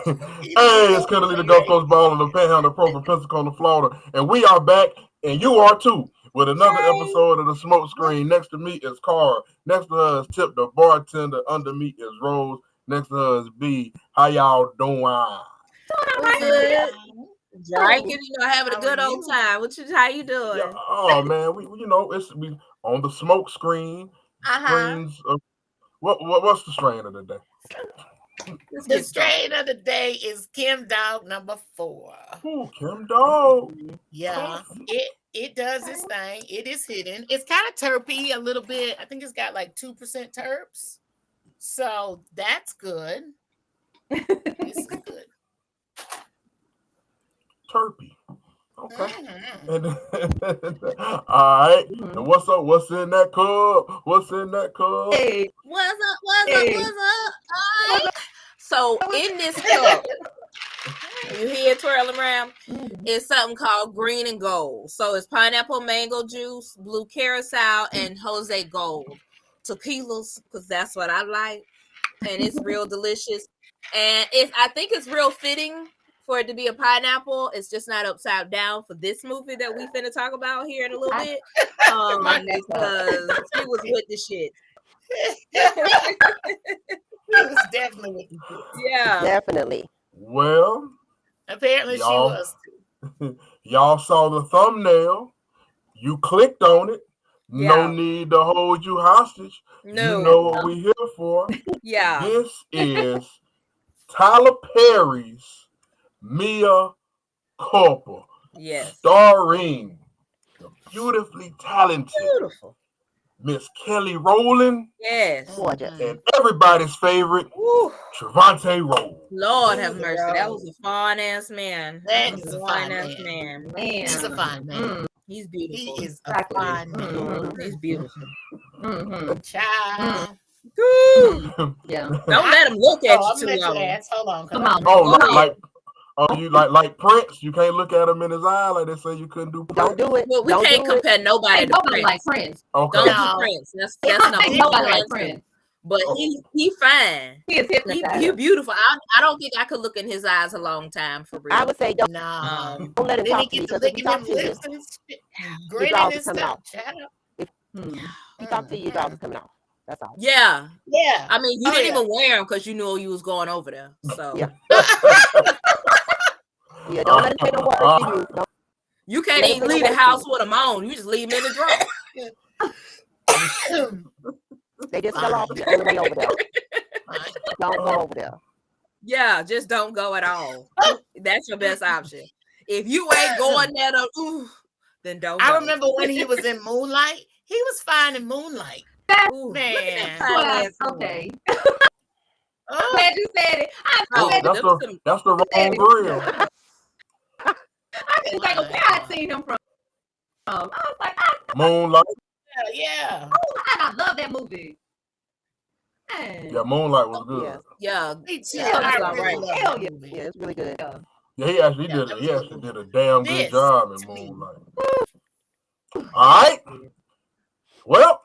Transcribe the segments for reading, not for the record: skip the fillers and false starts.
Hey, it's Kennedy, the Gulf Coast Ball and the Panhandle Pro from Pensacola, Florida. And we are back, and you are too, with another episode of The Smoke Screen. Next to me is Cara. Next to her is Tip, the bartender. Under me is Rose. Next to her is B. How y'all doing? Good. Drinking, having a good old time. How you doing? Yeah, oh man, we we on the smoke screen. Screens of, what's the strain of the day? The strain of the day is Kim Dog number 4. Ooh, Kim Dog. Yeah, it does its thing. It is hidden. It's kind of terpy a little bit. I think it's got like 2% terps. So that's good. This is good. Terpy. Okay. All right. And what's up? What's in that cup? What's in that cup? Hey, what's up? All right. So in this cup, you hear it twirling around? It's something called green and gold. So it's pineapple mango juice, blue carousel, and Jose Gold tequilas, because that's what I like. And it's real delicious. And I think it's real fitting for it to be a pineapple. It's just not upside down for this movie that we finna talk about here in a little bit. Because he was with the shit. He was definitely with the shit. Yeah. Definitely. Well, apparently she was too. Y'all saw the thumbnail. You clicked on it. Yeah. No need to hold you hostage. No. You know what we're here for. Yeah. This is Tyler Perry's Mea Culpa. Yes. Starring the beautifully talented Miss Kelly Rowland. Yes. And everybody's favorite, Trevante Rhodes. Lord have mercy. That was a fine ass man. That is a fine ass man. He's a fine man. He's beautiful. He is a fine man. He's beautiful. Child. Yeah. Don't let him look at you too long. Hold on. Come on. You like Prince? You can't look at him in his eye like they say you couldn't do Prince. Don't do it. Well, we can't compare nobody to Prince. Like Prince. Okay. Don't do Prince. That's nobody like Prince. But he fine. He is he beautiful. I don't think I could look in his eyes a long time for real. I would say don't let him talk to you because if he talk to you, your jaws is coming out. If he talk to you, your jaws is coming out. That's all. Yeah. Yeah. I mean, you didn't even wear them because you knew you was going over there. So yeah. Yeah, don't let him say no words to you. No. You can't even leave the house with them on. You just leave them in the drawer. They just fell off on the way over there. Don't go over there. Yeah, just don't go at all. That's your best option. If you ain't going there, then don't. I remember when he was in Moonlight. He was fine in Moonlight. Ooh, man. Okay. Oh. Glad you said it. That's the wrong grill. I was like, okay, I'd seen him from. I was like, Moonlight. Yeah. Oh, I love that movie. Man. Yeah, Moonlight was good. Yeah. Hell yeah, it's really good. Yeah, he actually did a damn good job in Moonlight. All right. Well,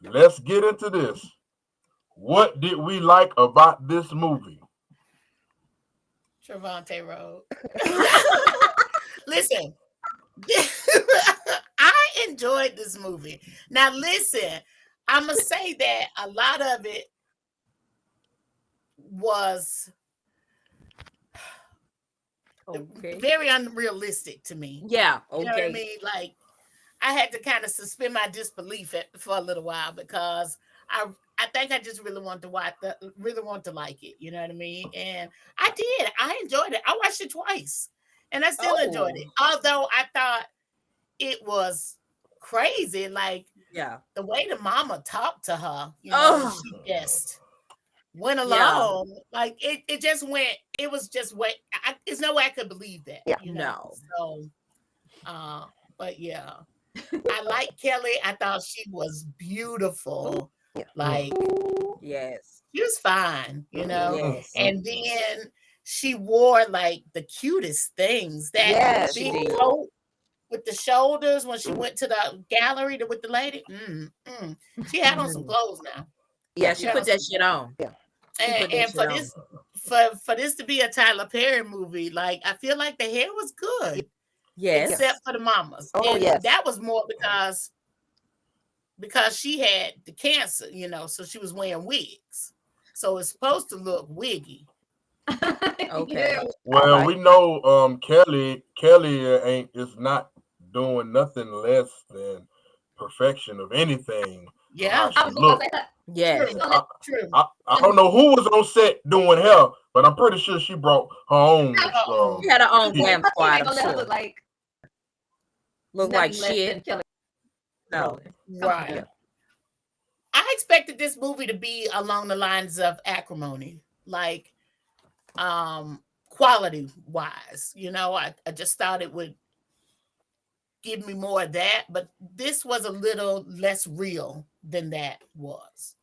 let's get into this. What did we like about this movie? Trevante Rhodes. Listen, I enjoyed this movie. Now, listen, I'm going to say that a lot of it was very unrealistic to me. Yeah. You know what I mean? Like, I had to kind of suspend my disbelief for a little while because I think I just really want to like it. You know what I mean? And I did. I enjoyed it. I watched it twice, and I still enjoyed it. Although I thought it was crazy, like the way the mama talked to her. You know, she just went along. Like it just went. It was just what. There's no way I could believe that. Yeah. You know? So, but yeah. I like Kelly. I thought she was beautiful. Yeah. Like, yes, she was fine, you know. Yes. And then she wore like the cutest things. That big coat with the shoulders when she went to the gallery with the lady. She had on some clothes now. Yeah, she put that shit on. Yeah. And for this to be a Tyler Perry movie, like I feel like the hair was good. Yes. Except for the mamas. Oh, and yes. that was more because she had the cancer, so she was wearing wigs. So it's supposed to look wiggy. Okay. Well, we know Kelly is not doing nothing less than perfection of anything. Yeah. How she look. Yes. True. I don't know who was on set doing hair, but I'm pretty sure she brought her own. She had her own glam squad. I'm sure. Look like shit. No. Right. I expected this movie to be along the lines of Acrimony, like quality wise. I just thought it would give me more of that, but this was a little less real than that was,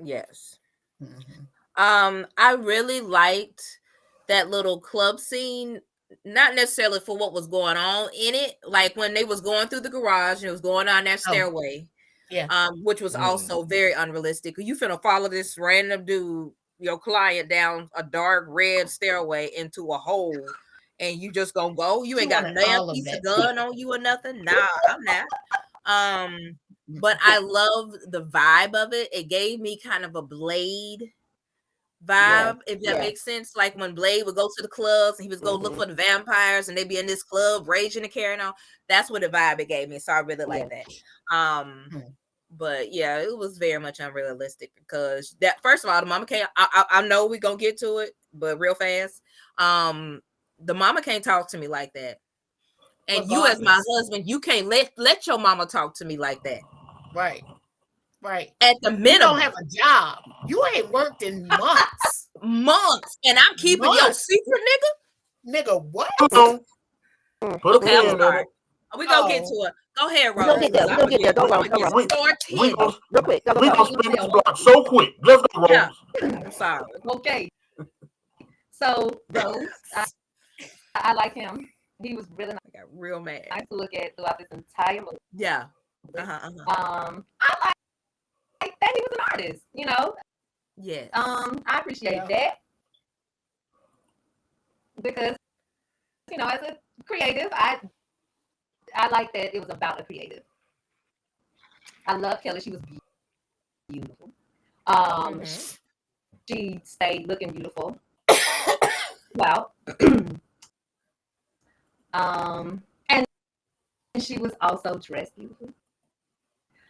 Yes. Mm-hmm. I really liked that little club scene, not necessarily for what was going on in it, like when they was going through the garage and it was going down that stairway. Yeah. Which was also very unrealistic. You finna follow this random dude, your client, down a dark red stairway into a hole, and you just gonna go. You ain't got a damn piece of gun on you or nothing. Nah, I'm not. But I love the vibe of it. It gave me kind of a Blade vibe, if that makes sense. Like when Blade would go to the clubs and he would go look for the vampires and they'd be in this club raging and carrying on. That's what the vibe it gave me. So I really like that. But yeah, it was very much unrealistic because that, first of all, the mama can't. I know we're gonna get to it, but real fast. The mama can't talk to me like that. And you, as my husband, you can't let your mama talk to me like that. Right. At the minimum, you don't have a job. You ain't worked in months. And I'm keeping your secret, nigga. What? Okay, I'm sorry. We gonna get to it. Go ahead, Rose. We gonna get there. Go, Rose. We gonna spin this block so quick. Let's go, Rose. Yeah. I'm sorry. Okay. So Rose, I like him. He was really nice. I got real mad. Nice to look at throughout this entire movie. Yeah. I like that he was an artist. Yes. I appreciate that because as a creative, I like that it was about a creative. I love Kelly. She was beautiful. She stayed looking beautiful. Wow. And she was also dressed beautiful.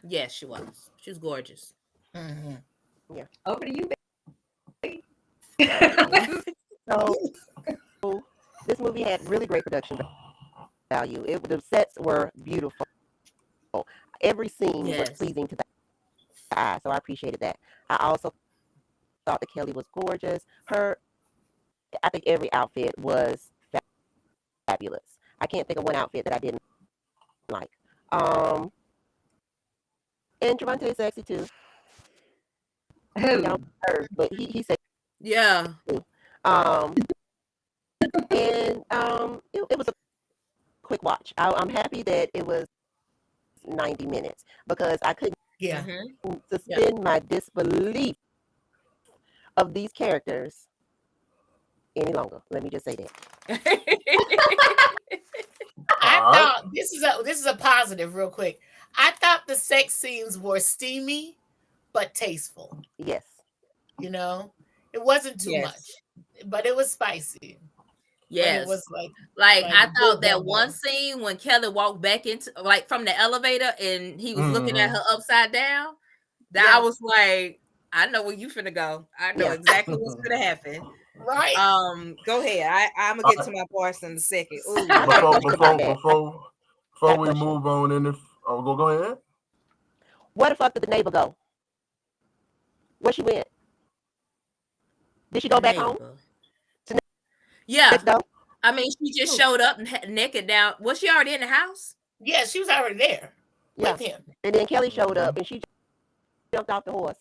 Yes, she was. She was gorgeous. Yeah. Over to you, baby. So this movie had really great production value. The sets were beautiful. Every scene was pleasing to the eye, so I appreciated that. I also thought that Kelly was gorgeous. I think every outfit was fabulous. I can't think of one outfit that I didn't like. And Javante is sexy too. But he said, yeah. It was a quick watch. I'm happy that it was 90 minutes because I couldn't suspend my disbelief of these characters any longer. Let me just say that. I thought this is a positive real quick. I thought the sex scenes were steamy but tasteful. Yes. It wasn't too much, but it was spicy. Yes. It was like I thought that one scene when Kelly walked back into from the elevator and he was looking at her upside down, that I was like, I know where you finna go. I know exactly what's gonna happen. Right. Go ahead. I'm gonna get to my parts in a second. Before we move on go ahead. Where the fuck did the neighbor go? Where she went? Did she go back home? Yeah. I mean, she just showed up naked down. Was she already in the house? Yeah, she was already there with him. And then Kelly showed up and she jumped off the horse.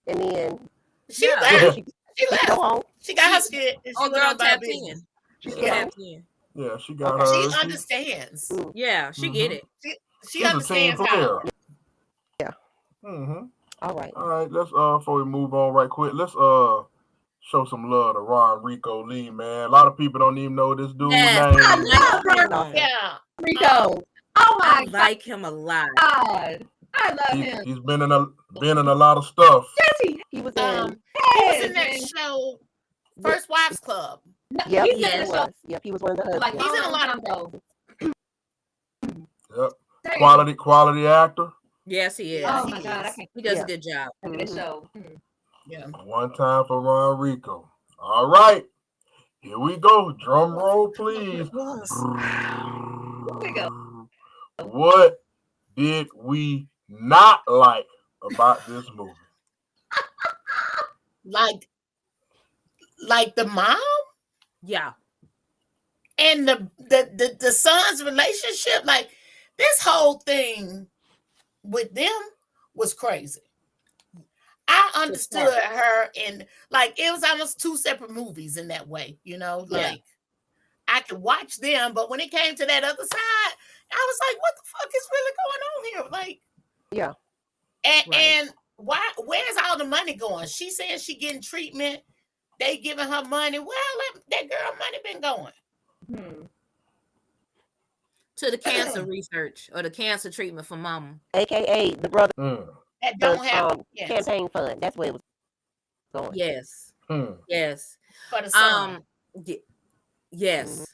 And then she left. She left. Go home. She got her shit. Oh, girl tapped in. She tapped in. Yeah, she got her. She understands. Yeah, she get it. She understands how. Yeah. All right. All right, let's before we move on right quick, let's show some love to Ron Rico Lee, man. A lot of people don't even know this dude's Yes, name. I like him. Awesome. Yeah. Rico. Oh I my like him a lot. God. I love him. He's been in a lot of stuff. Yes, He was He in. was in that show, First Wives Club. Yep, he's he been in the show was. Yep, he was one of the husbands. like He's in a lot of ago. Yep. Dang. Quality actor. Yes, he is. Yeah, Oh my God, I can't He does Yeah. a good job. look at this show. Yeah. One time for Ron Rico. All right. Here we go. Drum roll, please. we go. What did we not like about this movie? Like the mom Yeah. and the son's relationship. Like this whole thing with them was crazy. I understood her, and like it was almost two separate movies in that way, you know. Like I could watch them, but when it came to that other side, I was like, "What the fuck is really going on here?" Like, Yeah. and why? Where's all the money going? She saying she getting treatment. They giving her money. Well, that girl money been going to the cancer research or the cancer treatment for mama, AKA the brother that don't have campaign fund. That's where it was going. Yes. Yes. for the son. Yes.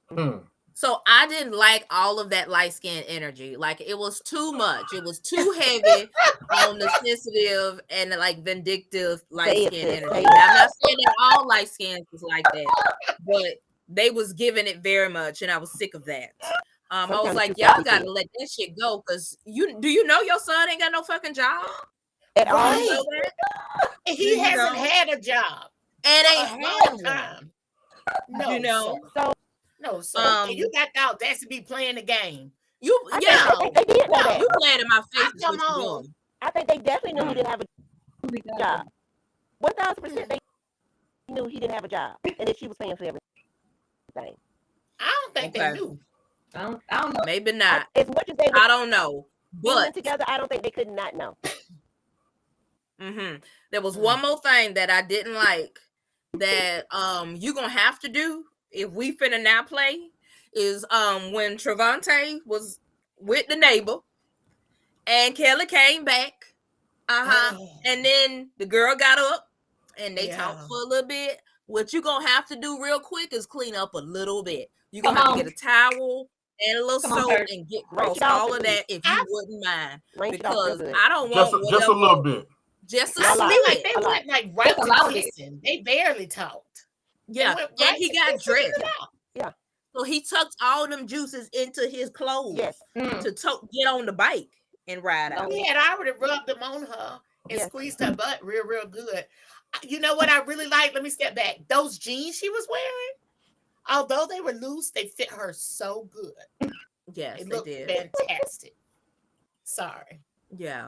Hmm. So I didn't like all of that light skin energy. Like it was too much. It was too heavy on the sensitive and like vindictive light skin energy. Now, I'm not saying that all light skins is like that, but they was giving it very much, and I was sick of that. I was like, y'all gotta let that shit go, because do you know your son ain't got no fucking job at all? Right. He hasn't had a job and ain't had time. No, you know. No, so you got the audacity to be playing the game. They did know that. You playing in my face. Come on. I think they definitely knew he didn't have a job. 1,000% they knew he didn't have a job, and that she was paying for everything. I don't think they knew. I don't know. Maybe not. As much as they I don't know. But together, I don't think they could not know. There was one more thing that I didn't like that you gonna have to do if we finna now play is when Trevante was with the neighbor and Kelly came back, and then the girl got up and they talked for a little bit. What you gonna have to do real quick is clean up a little bit. You're gonna have to get a towel and a little soap and get across all of that if you wouldn't mind, because I don't want just a little bit. Just a I little feel like they went like right to it. kissing. They barely talked. Yeah, and he got dressed. Yeah. So he tucked all them juices into his clothes to get on the bike and ride out. He had already rubbed them on her and squeezed her butt real good. You know what I really like? Let me step back. Those jeans she was wearing, although they were loose, they fit her so good. Yes, they did. Fantastic. Sorry. Yeah,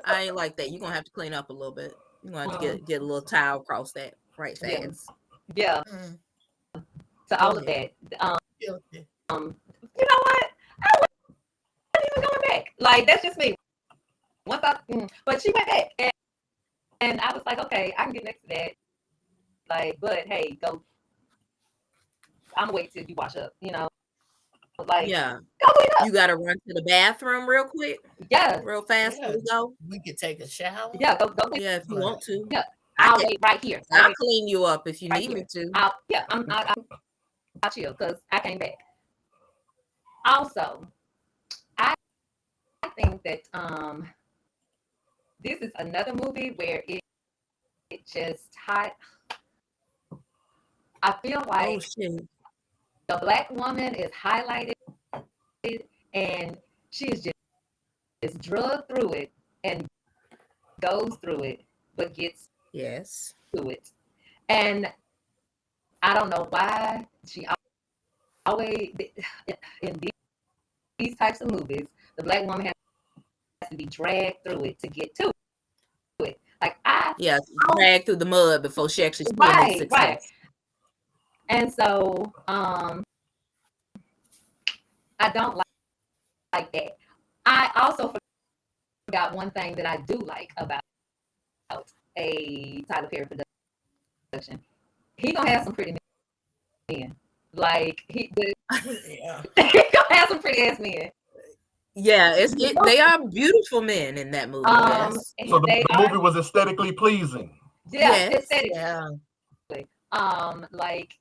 I ain't like that. You're gonna have to clean up a little bit. You're gonna have to get a little towel across that right fast. Yeah. So all of that. You know what? I wasn't even going back. Like that's just me. But she went back, and I was like, okay, I can get next to that. Like, but hey, go. I'm gonna wait till you wash up. You know. Like, go clean up. You gotta run to the bathroom real quick. Yeah, real fast. Yeah. We go. We could take a shower. Yeah, go. Yeah, if you want to. Yeah, I'll wait right here. I'll clean you up if you need me to. I'll chill because I came back. Also, I think that this is another movie where it just hot. I feel like the Black woman is highlighted, and she is just drugged through it and goes through it, but gets to it. And I don't know why she always in these types of movies, the Black woman has to be dragged through it to get to it. Like dragged through the mud before she actually right. success. And so I don't like that. I also forgot one thing that I do like about a Tyler Perry production. He gonna have some pretty men. Like he gonna have some pretty ass men. Yeah, they are beautiful men in that movie. Yes. So the movie was aesthetically pleasing. Yeah, aesthetically. Yeah. Like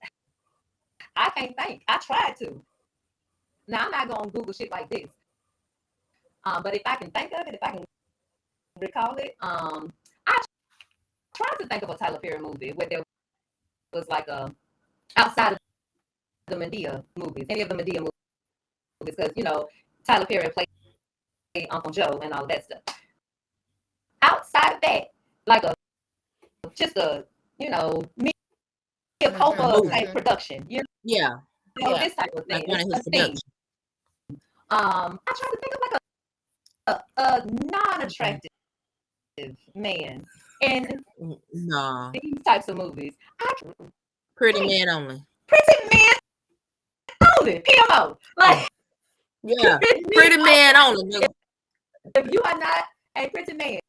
I can't think. I tried to. Now I'm not gonna Google shit like this. But if I can think of it, if I can recall it, I tried to think of a Tyler Perry movie where there was like a outside of the Medea movies, any of the Medea movies, because Tyler Perry played Uncle Joe and all that stuff. Outside of that, like just a Mea Culpa type production, Yeah. this type of thing. Like one of his productions. I tried to think of like a non-attractive man in these types of movies. Pretty Man Only. Pretty Man Only. PMO. Like yeah, Pretty Man Only. If you are not a pretty man,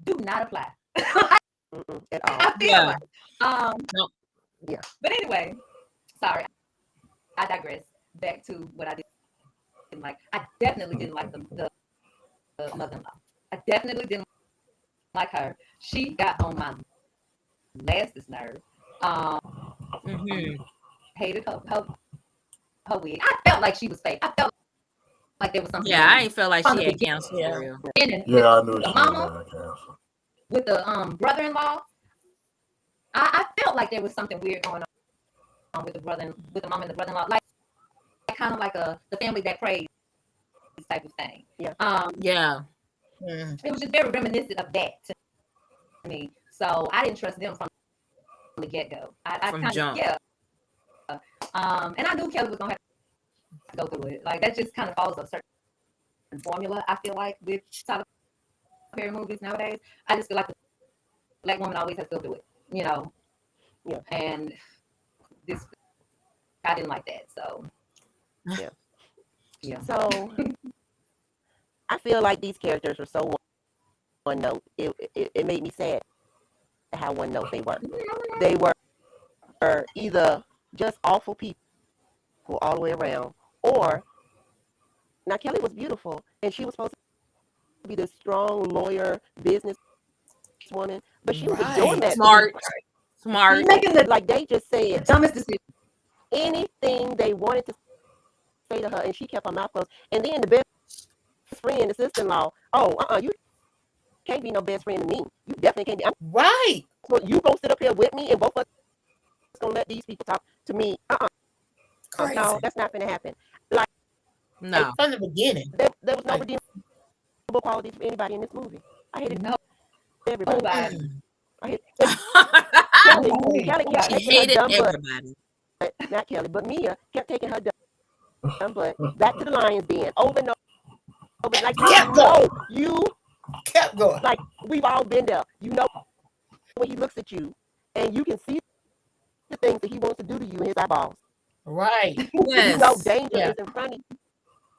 do not apply. At all. I feel like. No. Yeah. But anyway, sorry, I digress. Back to what I didn't like. I definitely didn't like the mother-in-law. I definitely didn't like her. She got on my lastest nerve. Hated her wig. I felt like she was fake. I felt like there was something. Yeah, I ain't felt like she had cancer for real. I knew she had cancer. With the brother-in-law, I felt like there was something weird going on with the mom and the brother-in-law, like kind of like the family that prays type of thing. Yeah. It was just very reminiscent of that to me. So I didn't trust them from the get-go. I from kind jump. of and I knew Kelly was gonna have to go through it. Like that just kind of follows a certain formula. I feel like with Tyler Perry movies nowadays, I just feel like the black woman always has to go through it. Yeah. And this, I didn't like that. So yeah. So I feel like these characters were so one note. It made me sad how one note they were. They were either just awful people all the way around, or now Kelly was beautiful and she was supposed to be this strong lawyer, business woman, but she was doing that. Smart. Making it like they just said dumbest decision. Anything they wanted to say to her, and she kept her mouth closed. And then the best friend, the sister-in-law, you can't be no best friend to me. You definitely can't be. Right. So you go sit up here with me, and both of us gonna let these people talk to me. Crazy. No, that's not gonna happen. Like no, from the beginning, there was no redeemable qualities for anybody in this movie. I hated everybody. I hated Kelly. She hated everybody. Not Kelly, but Mia kept taking her dumb butt back to the lion's den over and over. Like you kept going. Like we've all been there. When he looks at you, and you can see the things that he wants to do to you in his eyeballs. Right. Yes. Danger is in front of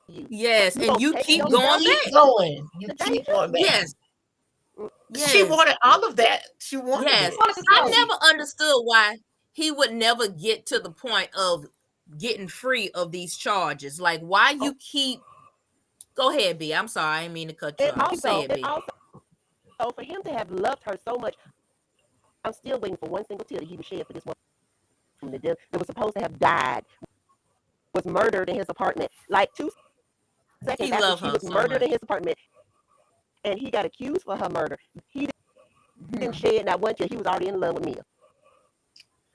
you. Yes, and you keep going back. You keep going back. Yes. She wanted all of that. She wanted it. I never understood why he would never get to the point of getting free of these charges. Like, why you keep... Go ahead, B. I'm sorry. I didn't mean to cut you off. Say it, B. Also, for him to have loved her so much, I'm still waiting for one single tear that he would shed for this woman that was supposed to have died, was murdered in his apartment. Like 2 seconds after she was murdered in his apartment, and he got accused for her murder. He didn't shed not one tear. He was already in love with Mia.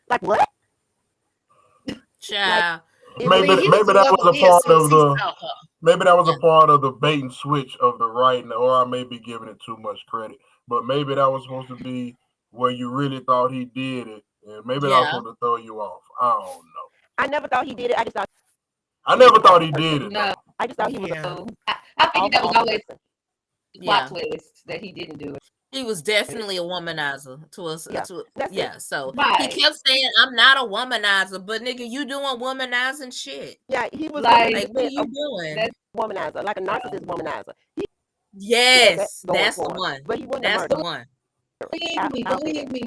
Like what? Child. Maybe that was a part of the. Maybe that was a part of the bait and switch of the writing, or I may be giving it too much credit. But maybe that was supposed to be where you really thought he did it, and maybe that was supposed to throw you off. I don't know. I never thought he did it. I never thought he did it. No, I just thought he was. I think that was always plot twist that he didn't do it. He was definitely a womanizer to us. So right. He kept saying, "I'm not a womanizer," but nigga, you doing womanizing shit. Yeah, he was like what are you doing? Womanizer, like a narcissist womanizer. Yes, going that's the for. one. But he wouldn't That's have the murdered one.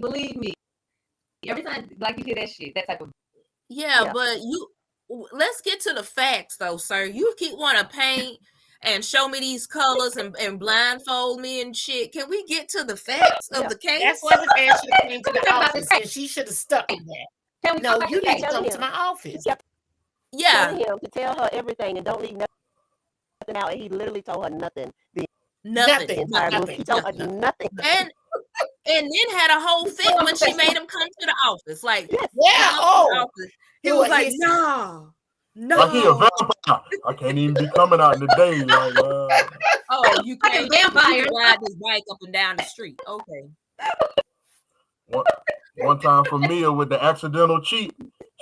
Believe me. Every time, like you hear that shit, that type of. Yeah, but let's get to the facts though, sir. You keep want to paint and show me these colors and blindfold me and shit. Can we get to the facts of the case? That's why the man should have came to the office, and she should have stuck with that. No, you need to come to my office. Yeah, telling him to tell her everything and don't leave nothing out, and he literally told her nothing. nothing. He told her nothing. And then had a whole fit when she made him come to the office. Like, he was like, no. Like he a vampire. I can't even be coming out in the day. Like, oh, you can't vampire ride this bike up and down the street. Okay. One time for Mia with the accidental cheat.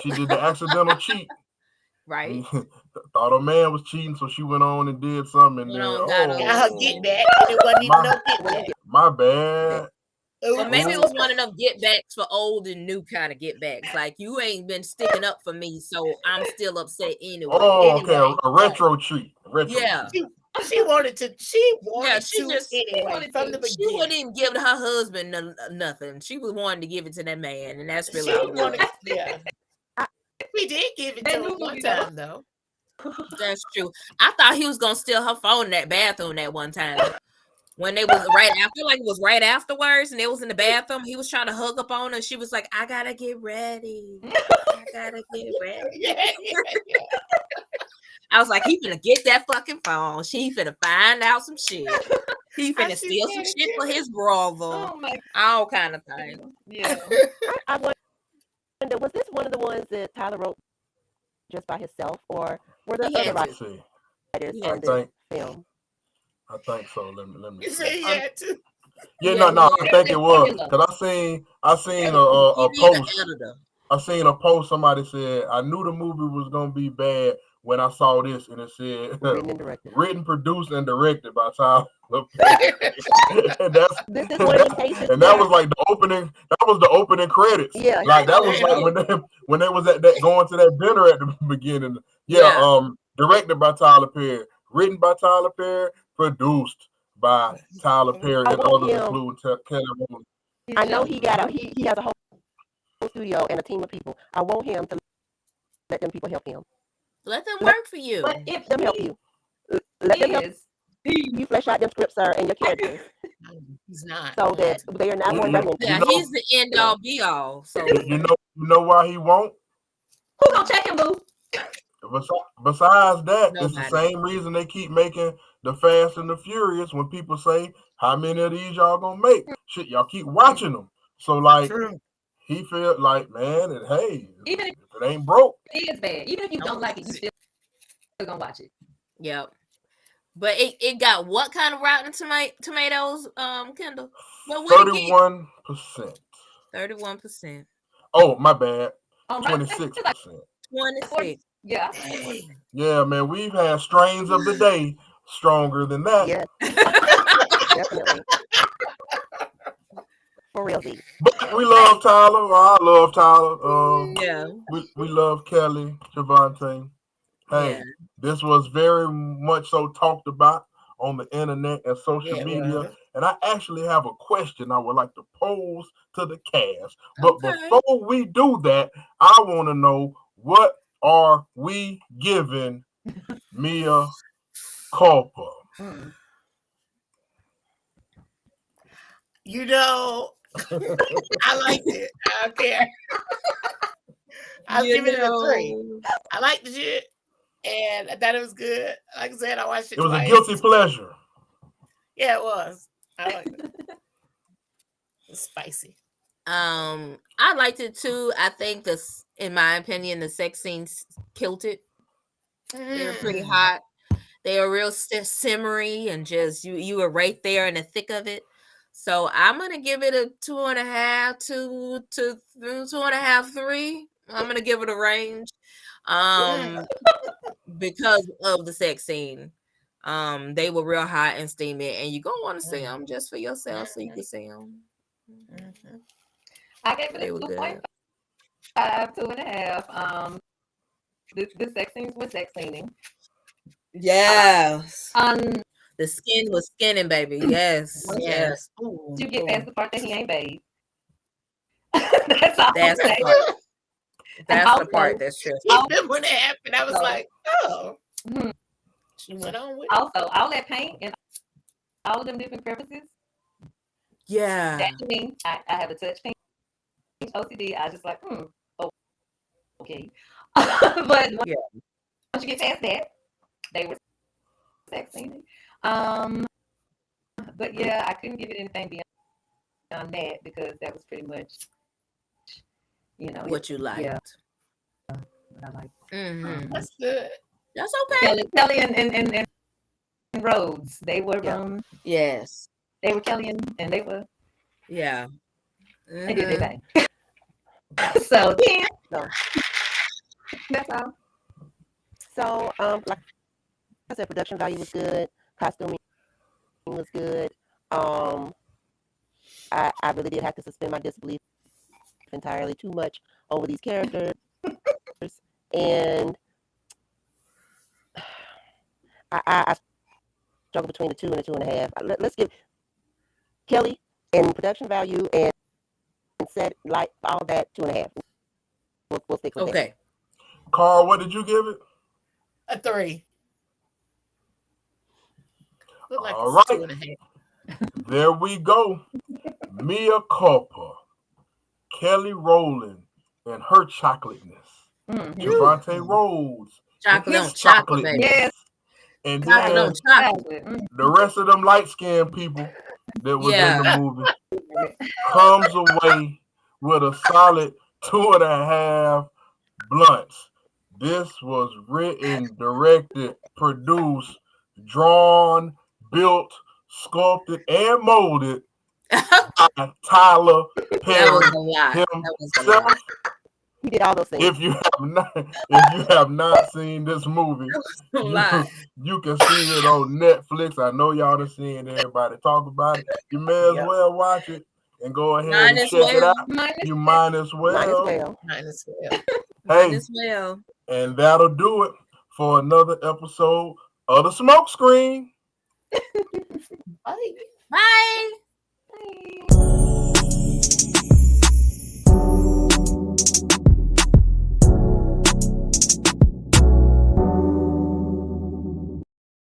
She did the accidental cheat. Right. Thought her man was cheating, so she went on and did something. And got her get back. It wasn't even no get back. My bad. Well, maybe it was one of them get backs for old and new kind of get backs. Like, you ain't been sticking up for me, so I'm still upset anyway. Oh, okay, a retro treat. Yeah. She wanted to. She wanted she to just anyway from the beginning. She wouldn't even give her husband nothing. She was wanting to give it to that man, and that's really yeah. We did give it to him one time though. That's true. I thought he was gonna steal her phone in that bathroom that one time. When they was right after, like it was right afterwards, and they was in the bathroom. He was trying to hug up on her. She was like, "I gotta get ready. I gotta get ready." I was like, "He finna get that fucking phone. She finna find out some shit. He finna steal some shit for his brother. All kind of things." Yeah. I wonder, was this one of the ones that Tyler wrote just by himself, or were there other writers on this film? I think so. Let me. You say he had to? Yeah, no. I think it was because I seen a post. I seen a post. Somebody said I knew the movie was gonna be bad when I saw this, and it said written, produced, and directed by Tyler Perry. and that was like the opening. That was the opening credits. Yeah, like that was like when they was at that going to that dinner at the beginning. Yeah. Directed by Tyler Perry, written by Tyler Perry, produced by Tyler Perry and others, including Kelly Rowland. I know he has a whole studio and a team of people. I want him to let them people help him. Let them work for you. But if them help you, let them help you flesh out them scripts, sir, and your characters. He's not. So that they are not going back. Yeah, he's the end all be all. So you know why he won't? Who gonna check him, boo? Besides that, it's the same reason they keep making the Fast and the Furious when people say, how many of these y'all gonna make? Shit, y'all keep watching them. So like he felt like, man, and hey, even if it ain't broke, it is bad. Even if you don't like it, you still gonna watch it. Yep. But it got what kind of Rotten Tomatoes, Kendall? 31%. 31%. Oh, my bad. 26%. 26. Yeah. Yeah, man, we've had strains of the day stronger than that. Yeah. Definitely. For real, Z. But we love Tyler. I love Tyler. Yeah. We love Kelly, Javante. Hey, this was very much so talked about on the internet and social media. And I actually have a question I would like to pose to the cast. But before we do that, I want to know, what are we giving Mea Culpa? You know, I liked it. I don't care. I'll give it a 3. I liked the shit, and I thought it was good. Like I said, I watched it. It was a guilty pleasure. Yeah, it was. I liked it. It's spicy. I liked it too. I think in my opinion, the sex scenes killed it. They were pretty hot. They were real simmery, and just you were right there in the thick of it. So I'm gonna give it a 2.5 to 2.5, 3. I'm gonna give it a range, because of the sex scene. They were real hot and steamy, and you're gonna want to see them just for yourself, so you can see them. I gave it a 2.5, 2.5. The sex scenes were sex scening. Yes. The skin was skinning, baby. Yes. Yes. Ooh, You get past the part that he ain't bathed. That's all. That's the part. That's the part that's true. Even when it happened, I was like, oh. She went on with it. Also, all that paint and all of them different crevices. Yeah. That to me, I have a touch paint OCD. I just like, oh, okay. But once you get past that, they were sexy. But yeah, I couldn't give it anything beyond that because that was pretty much, what you liked. Yeah, what I like. That's good. That's okay. Kelly and Rhodes, they were yes, they were Kelly and they were they did their thing. So yeah, that's all. So like I said, production value was good, costuming was good. I really did have to suspend my disbelief entirely too much over these characters, and I struggle between the 2 and the 2.5. Let's give Kelly and production value and set like all that 2.5. We'll stick with that. Carl, what did you give it? A 3. Look like All right. 2.5. There we go. Mea Culpa, Kelly Rowland, and her chocolateness. Javante Rhodes, chocolate his on chocolate, baby. Yes. And Chocolate then on chocolate. the rest of them light-skinned people that was in the movie comes away with a solid 2.5 blunts. This was written, directed, produced, drawn, built, sculpted, and molded by Tyler Perry himself. He did all those things. If you have not seen this movie, you can see it on Netflix. I know y'all done seen everybody talk about it. You may as well watch it and go ahead and check it out. You might as well. Hey, and that'll do it for another episode of the Smoke Screen. Bye. Bye.